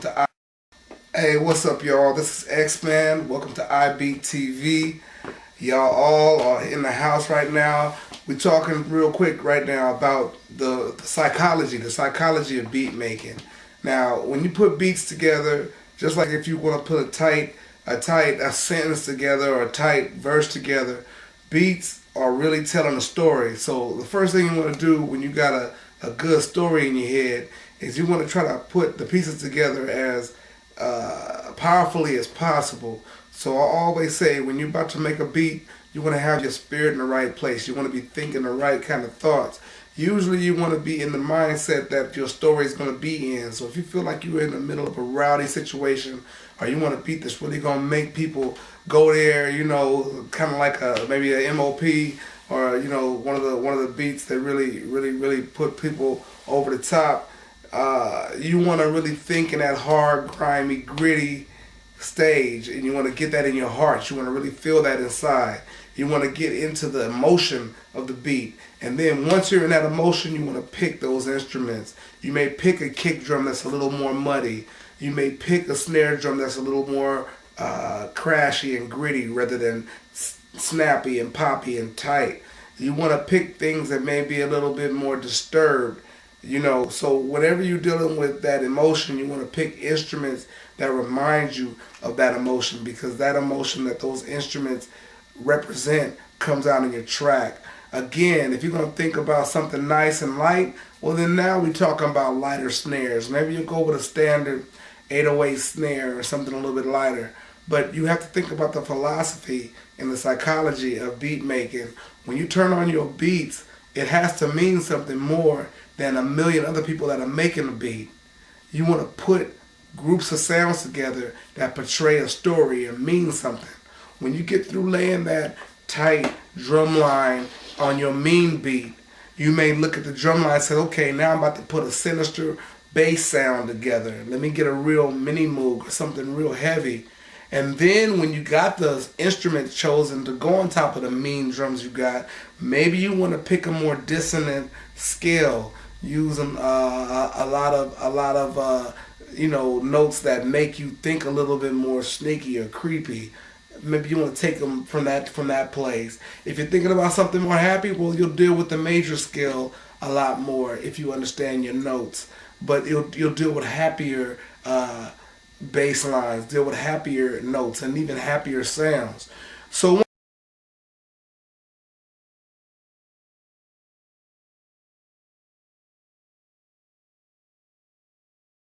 to Hey, what's up, y'all? This is XMAN. Welcome to iBeat TV. Y'all all are in the house right now. We're talking real quick right now about the psychology of beat making. Now, when you put beats together, just like if you want to put a sentence together or a tight verse together, beats are really telling a story. So the first thing you want to do when you got a good story in your head is you want to try to put the pieces together as powerfully as possible. So I always say when you're about to make a beat, you want to have your spirit in the right place. You want to be thinking the right kind of thoughts. Usually you want to be in the mindset that your story is going to be in. So if you feel like you're in the middle of a rowdy situation, or you want a beat that's really going to make people go there, kind of like maybe a MOP, or one of the beats that really put people over the top. You want to really think in that hard, grimy, gritty stage, and you want to get that in your heart. You want to really feel that inside. You want to get into the emotion of the beat. And then once you're in that emotion, you want to pick those instruments. You may pick a kick drum that's a little more muddy. You may pick a snare drum that's a little more crashy and gritty rather than snappy and poppy and tight. You want to pick things that may be a little bit more disturbed. So whenever you're dealing with that emotion, you want to pick instruments that remind you of that emotion, because that emotion that those instruments represent comes out in your track. Again, if you're going to think about something nice and light, well then now we're talking about lighter snares. Maybe you'll go with a standard 808 snare or something a little bit lighter. But you have to think about the philosophy and the psychology of beat making. When you turn on your beats, it has to mean something more than a million other people that are making a beat. You want to put groups of sounds together that portray a story and mean something. When you get through laying that tight drum line on your mean beat, you may look at the drum line and say, okay, now I'm about to put a sinister bass sound together. Let me get a real mini moog or something real heavy. And then when you got the instruments chosen to go on top of the mean drums you got, maybe you want to pick a more dissonant scale, using a lot of notes that make you think a little bit more sneaky or creepy. Maybe you want to take them from that place. If you're thinking about something more happy, well, you'll deal with the major scale a lot more if you understand your notes. But you'll deal with happier bass lines, deal with happier notes, and even happier sounds. So